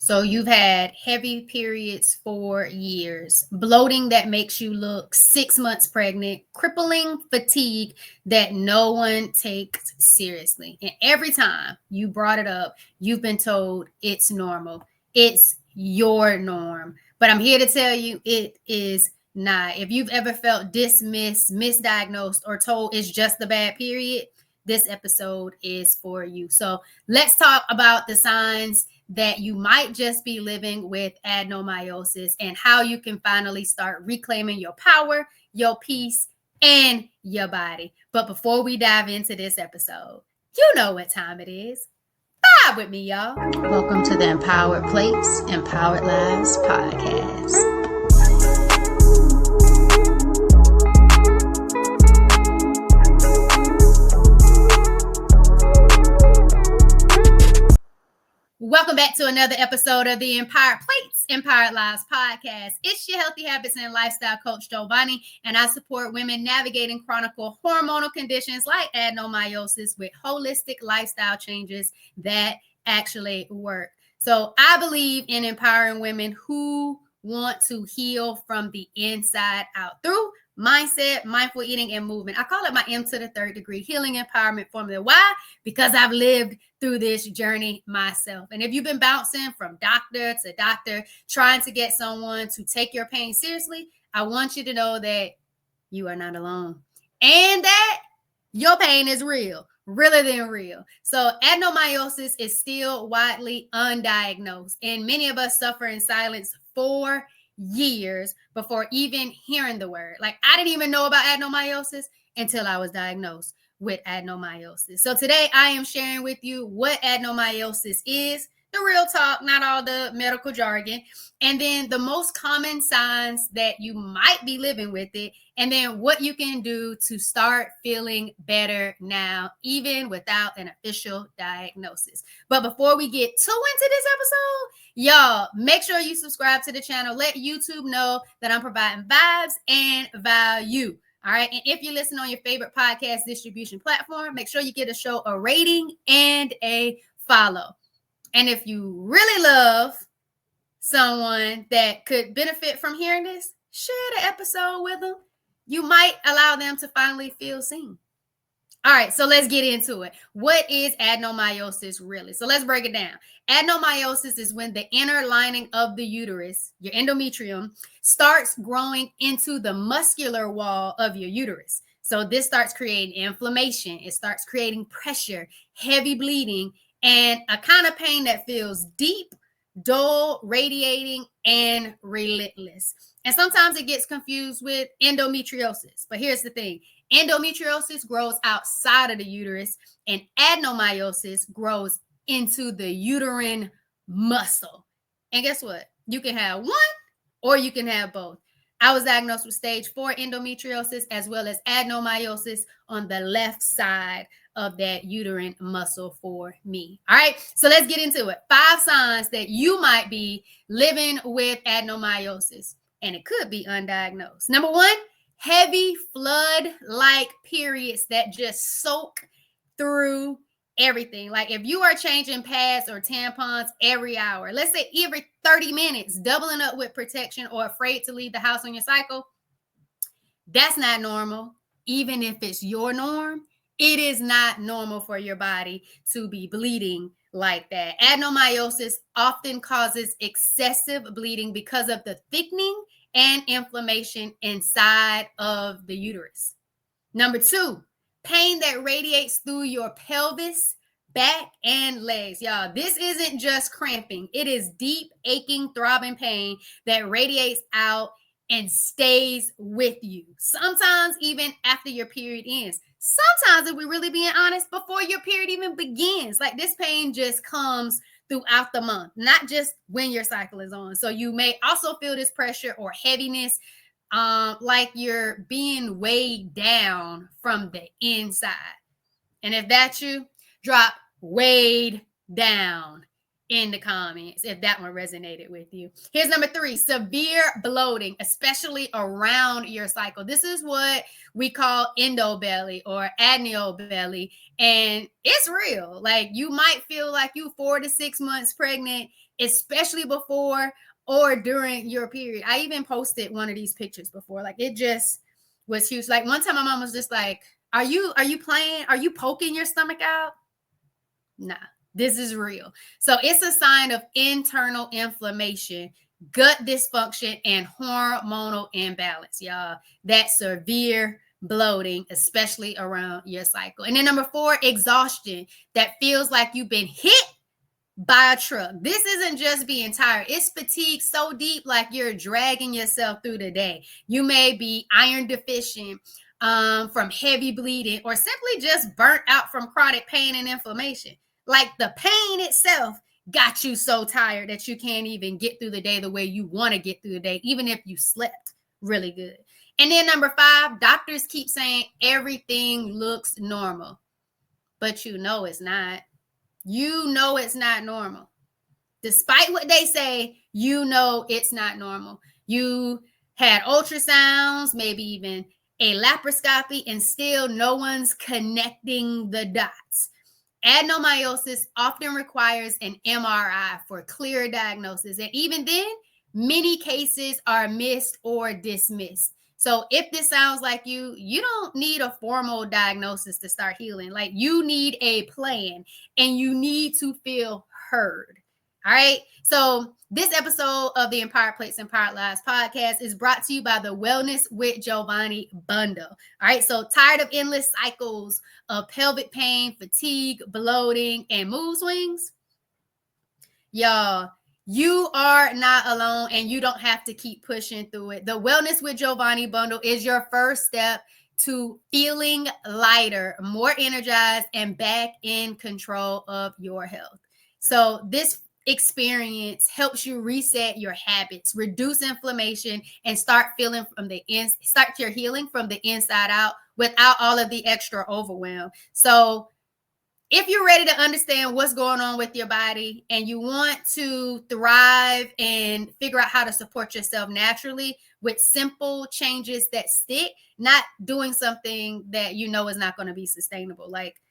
So you've had heavy periods for years, bloating that makes you look 6 months pregnant, crippling fatigue that no one takes seriously. And every time you brought it up, you've been told it's normal. It's your norm. But I'm here to tell you it is not. If you've ever felt dismissed, misdiagnosed, or told it's just a bad period, this episode is for you. So let's talk about the signs that you might just be living with adenomyosis and how you can finally start reclaiming your power, your peace, and your body. But before we dive into this episode, you know what time it is. Vibe with me, y'all. Welcome to the Empowered Plates, Empowered Lives podcast. Welcome back to another episode of the Empowered Plates, Empowered Lives podcast. It's your healthy habits and lifestyle coach Jovonnie, and I support women navigating chronic hormonal conditions like adenomyosis with holistic lifestyle changes that actually work. So I believe in empowering women who want to heal from the inside out through mindset, mindful eating, and movement. I call it my M to the third degree healing empowerment formula. Why? Because I've lived through this journey myself. And if you've been bouncing from doctor to doctor, trying to get someone to take your pain seriously, I want you to know that you are not alone and that your pain is real, realer than real. So adenomyosis is still widely undiagnosed, and many of us suffer in silence for years before even hearing the word. Like, I didn't even know about adenomyosis until I was diagnosed with adenomyosis. So today I am sharing with you what adenomyosis is, the real talk, not all the medical jargon, and then the most common signs that you might be living with it, and then what you can do to start feeling better now, even without an official diagnosis. But before we get too into this episode, y'all, make sure you subscribe to the channel. Let YouTube know that I'm providing vibes and value. All right. And if you listen on your favorite podcast distribution platform, make sure you give the show a rating and a follow. And if you really love someone that could benefit from hearing this, share the episode with them. You might allow them to finally feel seen. All right, so let's get into it. What is adenomyosis really? So let's break it down. Adenomyosis is when the inner lining of the uterus, your endometrium, starts growing into the muscular wall of your uterus. So this starts creating inflammation. It starts creating pressure, heavy bleeding, and a kind of pain that feels deep, dull, radiating, and relentless. And sometimes it gets confused with endometriosis. But here's the thing. Endometriosis grows outside of the uterus, and adenomyosis grows into the uterine muscle. And guess what? You can have one or you can have both. I was diagnosed with stage 4 endometriosis as well as adenomyosis on the left side of that uterine muscle for me. All right, so let's get into it. 5 signs that you might be living with adenomyosis, and it could be undiagnosed. Number 1, heavy flood-like periods that just soak through everything. Like if you are changing pads or tampons every hour, let's say every 30 minutes, doubling up with protection or afraid to leave the house on your cycle, that's not normal. Even if it's your norm, it is not normal for your body to be bleeding like that. Adenomyosis often causes excessive bleeding because of the thickening and inflammation inside of the uterus. Number 2, pain that radiates through your pelvis, back, and legs. Y'all, this isn't just cramping. It is deep, aching, throbbing pain that radiates out and stays with you. Sometimes even after your period ends. Sometimes, if we're really being honest, before your period even begins. Like this pain just comes throughout the month, not just when your cycle is on. So you may also feel this pressure or heaviness, like you're being weighed down from the inside. And if that's you, drop weighed down. in the comments if that one resonated with you. Here's number 3, severe bloating, especially around your cycle. This is what we call endobelly or adenobelly, and it's real. Like, you might feel like you 4 to 6 months pregnant, especially before or during your period. I even posted one of these pictures before. Like, it just was huge. Like, one time my mom was just like, are you playing? Are you poking your stomach out? Nah. This is real. So it's a sign of internal inflammation, gut dysfunction, and hormonal imbalance, y'all. That severe bloating, especially around your cycle. And then number 4, exhaustion. That feels like you've been hit by a truck. This isn't just being tired. It's fatigue so deep, like you're dragging yourself through the day. You may be iron deficient from heavy bleeding, or simply just burnt out from chronic pain and inflammation. Like, the pain itself got you so tired that you can't even get through the day the way you want to get through the day, even if you slept really good. And then number 5, doctors keep saying everything looks normal, but you know it's not. You know it's not normal. Despite what they say, you know it's not normal. You had ultrasounds, maybe even a laparoscopy, and still no one's connecting the dots. Adenomyosis often requires an MRI for clear diagnosis. And even then, many cases are missed or dismissed. So if this sounds like you don't need a formal diagnosis to start healing. Like, you need a plan, and you need to feel heard. All right. So this episode of the Empowered Plates, Empowered Lives podcast is brought to you by the Wellness with Jovonnie bundle. All right. So, tired of endless cycles of pelvic pain, fatigue, bloating, and mood swings? Y'all, you are not alone, and you don't have to keep pushing through it. The Wellness with Jovonnie bundle is your first step to feeling lighter, more energized, and back in control of your health. So this experience helps you reset your habits, reduce inflammation, and start your healing from the inside out without all of the extra overwhelm. So if you're ready to understand what's going on with your body, and you want to thrive and figure out how to support yourself naturally with simple changes that stick, not doing something that you know is not going to be sustainable, like,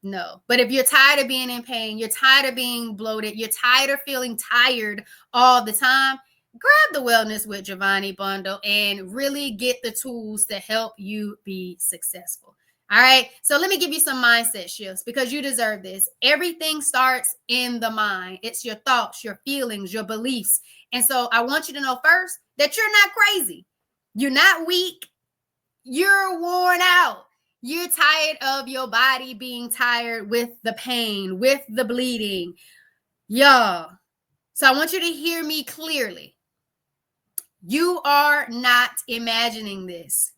no. But if you're tired of being in pain, you're tired of being bloated, you're tired of feeling tired all the time, grab the Wellness with Jovonnie bundle and really get the tools to help you be successful. All right. So let me give you some mindset shifts, because you deserve this. Everything starts in the mind. It's your thoughts, your feelings, your beliefs. And so I want you to know first that you're not crazy. You're not weak. You're worn out. You're tired of your body being tired with the pain, with the bleeding. Y'all. So I want you to hear me clearly. You are not imagining this.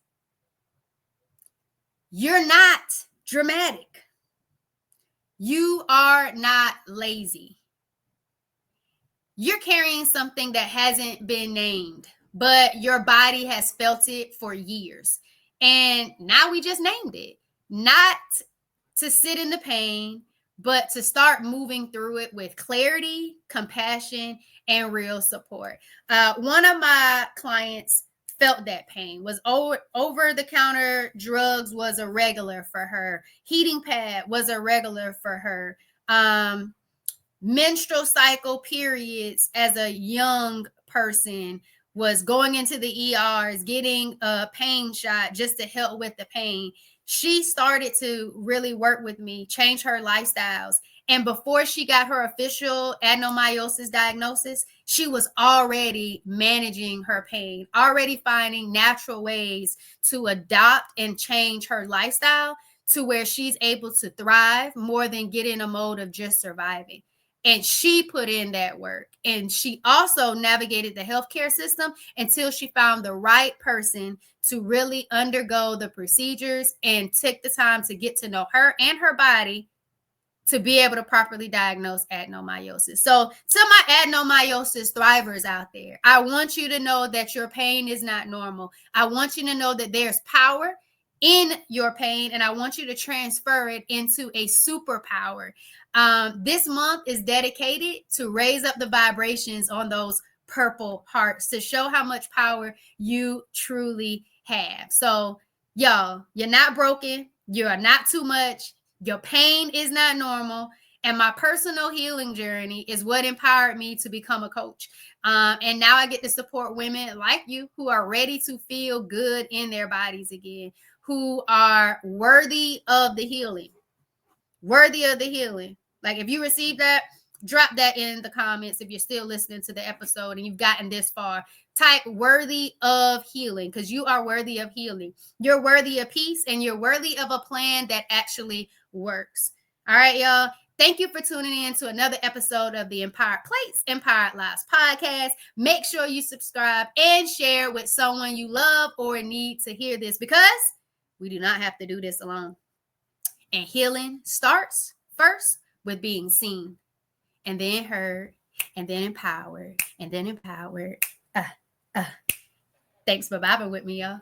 You're not dramatic. You are not lazy. You're carrying something that hasn't been named, but your body has felt it for years. And now we just named it. Not to sit in the pain, but to start moving through it with clarity, compassion, and real support. One of my clients felt that pain, was over-the-counter drugs was a regular for her. Heating pad was a regular for her. Menstrual cycle periods as a young person was going into the ERs, getting a pain shot just to help with the pain. She started to really work with me, change her lifestyles. And before she got her official adenomyosis diagnosis, she was already managing her pain, already finding natural ways to adopt and change her lifestyle to where she's able to thrive more than get in a mode of just surviving. And she put in that work. And she also navigated the healthcare system until she found the right person to really undergo the procedures and took the time to get to know her and her body to be able to properly diagnose adenomyosis. So to my adenomyosis thrivers out there, I want you to know that your pain is not normal. I want you to know that there's power in your pain, and I want you to transfer it into a superpower. This month is dedicated to raise up the vibrations on those purple hearts to show how much power you truly have. So, y'all, you're not broken. You are not too much. Your pain is not normal. And my personal healing journey is what empowered me to become a coach. And now I get to support women like you who are ready to feel good in their bodies again, who are worthy of the healing. Worthy of the healing. Like, if you received that, drop that in the comments. If you're still listening to the episode and you've gotten this far, type worthy of healing, because you are worthy of healing. You're worthy of peace, and you're worthy of a plan that actually works. All right, y'all. Thank you for tuning in to another episode of the Empowered Plates, Empowered Lives podcast. Make sure you subscribe and share with someone you love or need to hear this, because we do not have to do this alone. And healing starts first with being seen, and then heard, and then empowered, and then empowered. Thanks for vibing with me, y'all.